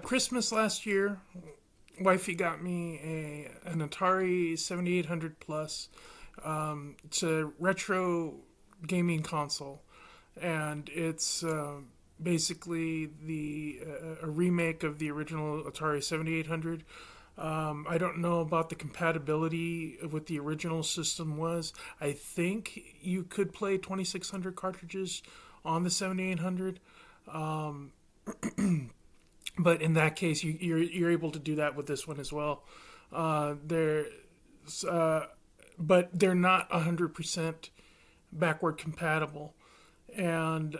Christmas last year, wifey got me an Atari 7800 Plus. It's a retro gaming console, and it's basically a remake of the original Atari 7800. I don't know about the compatibility of what the original system was. I think you could play 2600 cartridges on the 7800. But in that case, you're able to do that with this one as well. They're but they're not 100% backward compatible, and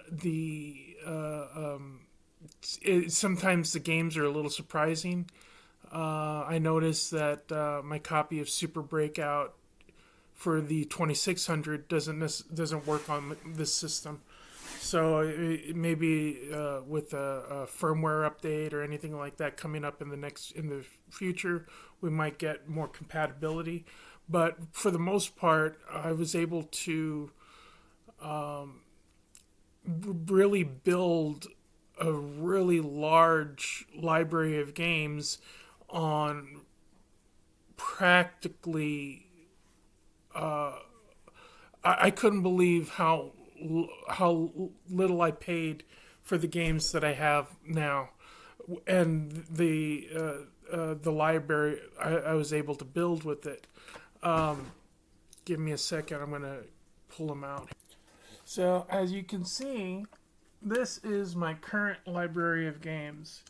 sometimes the games are a little surprising. I noticed that my copy of Super Breakout for the 2600 doesn't work on this system. So maybe with a firmware update or anything like that coming up in the future, we might get more compatibility. But for the most part, I was able to really build a really large library of games on practically. I couldn't believe how little I paid for the games that I have now, and the library I was able to build with it. Give me a second. I'm gonna pull them out. So as you can see, this is my current library of games.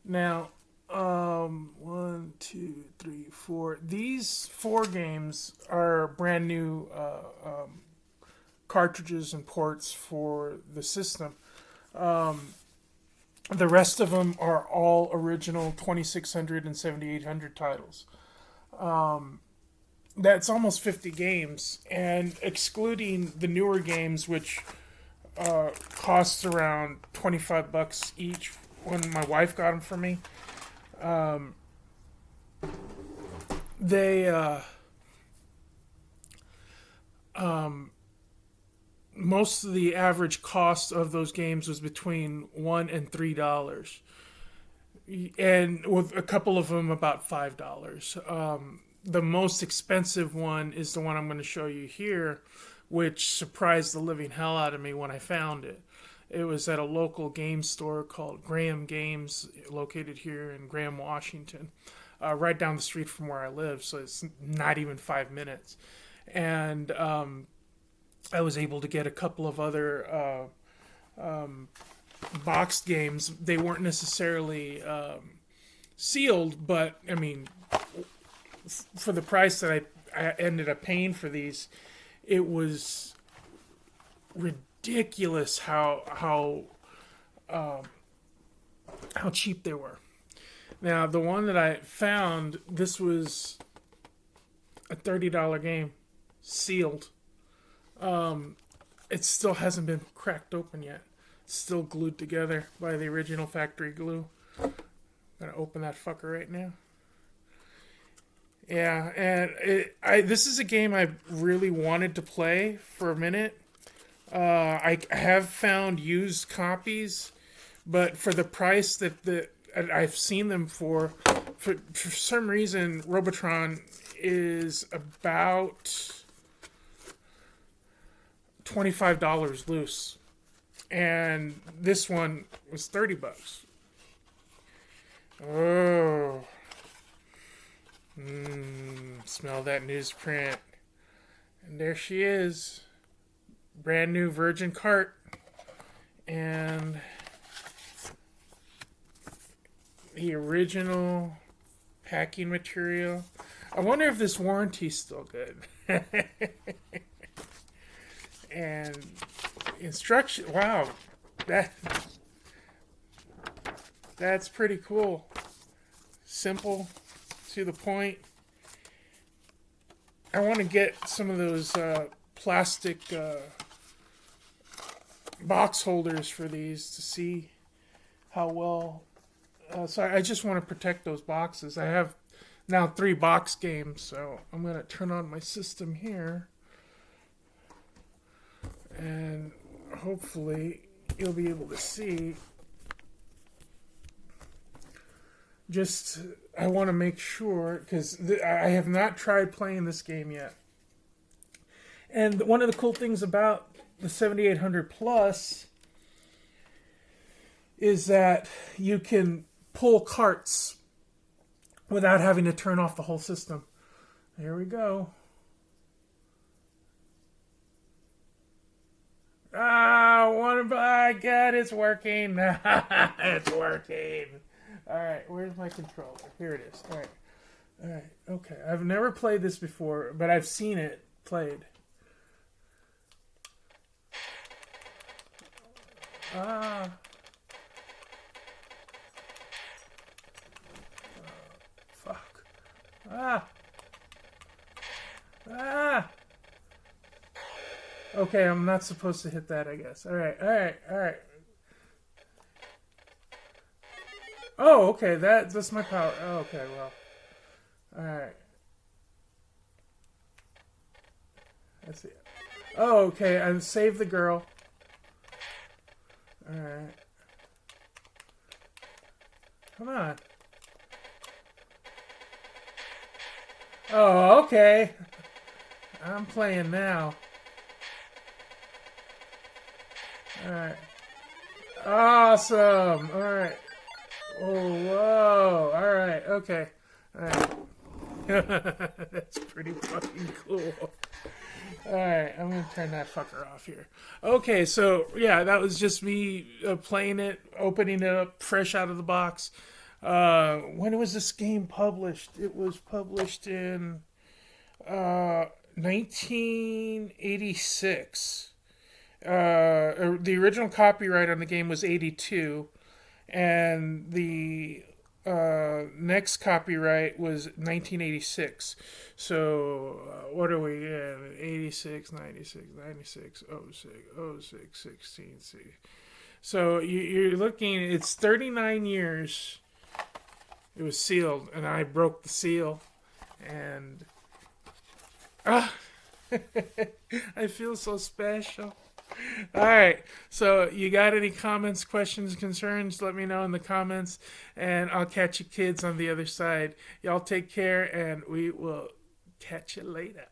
Now, one, two, three, four. These four games are brand new cartridges and ports for the system. The rest of them are all original 2600 and 7800 titles. That's almost 50 games, and excluding the newer games, which cost around $25 each when my wife got them for me. They most of the average cost of those games was between $1 and $3, and with a couple of them about $5. The most expensive one is the one I'm going to show you here, which surprised the living hell out of me when I found it. It was at a local game store called Graham Games, located here in Graham, Washington, right down the street from where I live, so it's not even 5 minutes. And I was able to get a couple of other boxed games. They weren't necessarily sealed, but I mean, for the price that I ended up paying for these, it was ridiculous how cheap they were. Now, the one that I found, this was a $30 game, sealed. It still hasn't been cracked open yet. It's still glued together by the original factory glue. I'm gonna open that fucker right now. Yeah, and this is a game I really wanted to play for a minute. I have found used copies, but for the price that I've seen them for some reason, Robotron is about $25 loose, and this one was $30. Oh, smell that newsprint, and there she is, brand new virgin cart, and the original packing material. I wonder if this warranty's still good. And instruction, wow, that's pretty cool. Simple, to the point. I want to get some of those plastic box holders for these to see how well. So I just want to protect those boxes. I have now 3 box games, so I'm going to turn on my system here. And hopefully you'll be able to see. Just I want to make sure because I have not tried playing this game yet. And one of the cool things about the 7800 Plus is that you can pull carts without having to turn off the whole system. Here we go. I got it's working. It's working. All right, where's my controller? Here it is. All right, okay. I've never played this before, but I've seen it played. Ah. Fuck. Ah. Ah. Okay, I'm not supposed to hit that, I guess. All right. Oh, okay, that's my power. Oh, okay, well. All right. Let's see. Oh, okay, I saved the girl. All right. Come on. Oh, okay. I'm playing now. Alright. Awesome. Alright. Oh, whoa. Alright. Okay. Alright. That's pretty fucking cool. Alright. I'm going to turn that fucker off here. Okay. So, yeah, that was just me playing it, opening it up fresh out of the box. When was this game published? It was published in 1986. The original copyright on the game was 82, and the next copyright was 1986. So, what are we in? 86, 96, 96, 06, 16, see. So, you're looking, it's 39 years. It was sealed, and I broke the seal, and I feel so special. All right. So, you got any comments, questions, concerns? Let me know in the comments, and I'll catch you kids on the other side. Y'all take care, and we will catch you later.